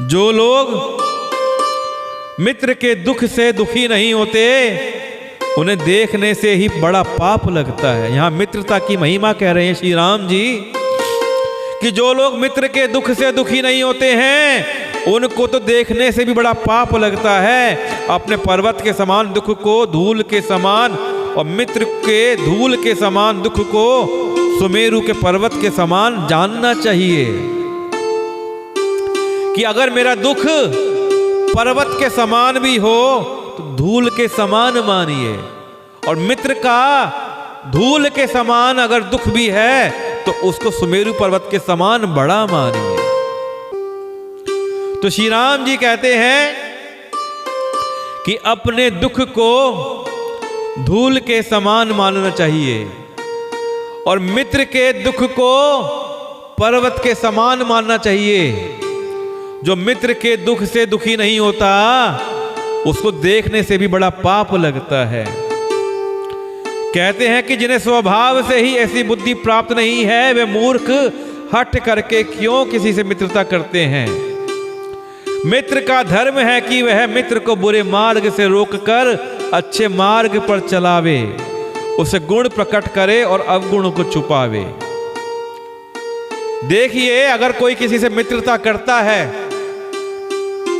जो लोग मित्र के दुख से दुखी नहीं होते उन्हें देखने से ही बड़ा पाप लगता है। यहां मित्रता की महिमा कह रहे हैं श्री राम जी कि जो लोग मित्र के दुख से दुखी नहीं होते हैं उनको तो देखने से भी बड़ा पाप लगता है। अपने पर्वत के समान दुख को धूल के समान और मित्र के धूल के समान दुख को सुमेरु के पर्वत के समान जानना चाहिए कि अगर मेरा दुख पर्वत के समान भी हो तो धूल के समान मानिए, और मित्र का धूल के समान अगर दुख भी है तो उसको सुमेरु पर्वत के समान बड़ा मानिए। तो श्री राम जी कहते हैं कि अपने दुख को धूल के समान मानना चाहिए और मित्र के दुख को पर्वत के समान मानना चाहिए। जो मित्र के दुख से दुखी नहीं होता उसको देखने से भी बड़ा पाप लगता है। कहते हैं कि जिन्हें स्वभाव से ही ऐसी बुद्धि प्राप्त नहीं है वे मूर्ख हठ करके क्यों किसी से मित्रता करते हैं। मित्र का धर्म है कि वह मित्र को बुरे मार्ग से रोककर अच्छे मार्ग पर चलावे, उसे गुण प्रकट करे और अवगुण को छुपावे। देखिए अगर कोई किसी से मित्रता करता है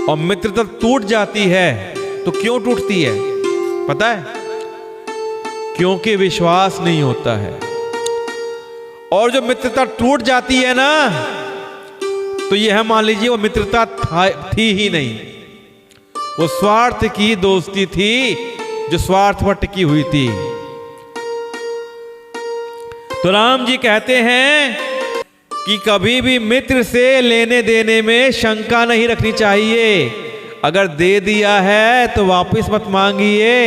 और मित्रता टूट जाती है तो क्यों टूटती है पता है? क्योंकि विश्वास नहीं होता है। और जो मित्रता टूट जाती है ना तो यह मान लीजिए वो मित्रता थी ही नहीं, वो स्वार्थ की दोस्ती थी जो स्वार्थ पर टिकी हुई थी। तो राम जी कहते हैं कि कभी भी मित्र से लेने देने में शंका नहीं रखनी चाहिए। अगर दे दिया है तो वापस मत मांगिए,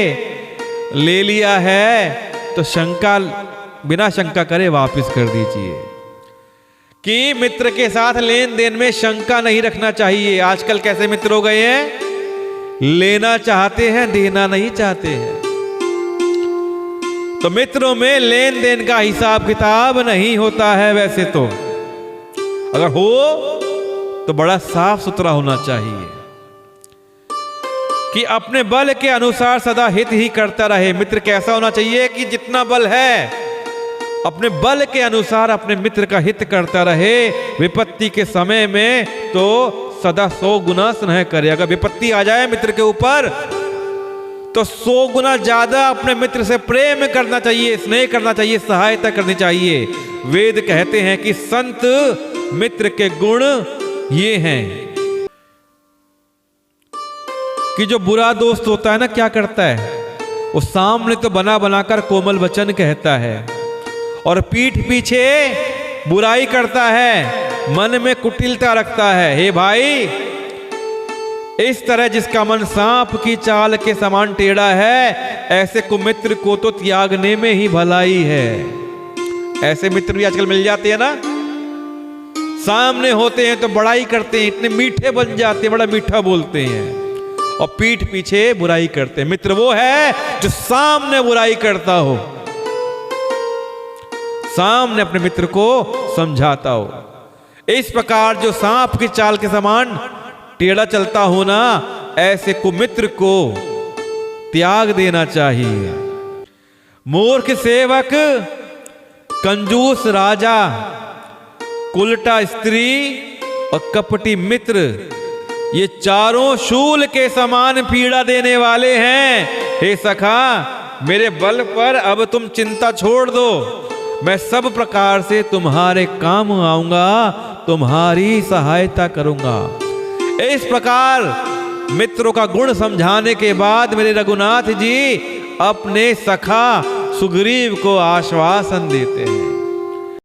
ले लिया है तो शंका बिना शंका करे वापस कर दीजिए। कि मित्र के साथ लेन देन में शंका नहीं रखना चाहिए। आजकल कैसे मित्र हो गए हैं, लेना चाहते हैं देना नहीं चाहते हैं। तो मित्रों में लेन देन का हिसाब किताब नहीं होता है। वैसे तो अगर हो तो बड़ा साफ सुथरा होना चाहिए कि अपने बल के अनुसार सदा हित ही करता रहे। मित्र कैसा होना चाहिए कि जितना बल है अपने बल के अनुसार अपने मित्र का हित करता रहे। विपत्ति के समय में तो सदा 100 गुना स्नेह करे। अगर विपत्ति आ जाए मित्र के ऊपर तो 100 गुना ज्यादा अपने मित्र से प्रेम करना चाहिए, स्नेह करना चाहिए, सहायता करनी चाहिए। वेद कहते हैं कि संत मित्र के गुण ये हैं कि जो बुरा दोस्त होता है ना क्या करता है, वो सामने तो बना बनाकर कोमल वचन कहता है और पीठ पीछे बुराई करता है, मन में कुटिलता रखता है। हे भाई, इस तरह जिसका मन सांप की चाल के समान टेढ़ा है ऐसे कुमित्र को तो त्यागने में ही भलाई है। ऐसे मित्र भी आजकल मिल जाते हैं ना, सामने होते हैं तो बड़ाई करते हैं, इतने मीठे बन जाते हैं, बड़ा मीठा बोलते हैं और पीठ पीछे बुराई करते हैं। मित्र वो है जो सामने बुराई करता हो, सामने अपने मित्र को समझाता हो। इस प्रकार जो सांप की चाल के समान टेढ़ा चलता हो ना, ऐसे कुमित्र को त्याग देना चाहिए। मूर्ख सेवक, कंजूस राजा, उल्टा स्त्री और कपटी मित्र, ये चारों शूल के समान पीड़ा देने वाले हैं। हे सखा, मेरे बल पर अब तुम चिंता छोड़ दो, मैं सब प्रकार से तुम्हारे काम आऊंगा, तुम्हारी सहायता करूंगा। इस प्रकार मित्रों का गुण समझाने के बाद मेरे रघुनाथ जी अपने सखा सुग्रीव को आश्वासन देते हैं।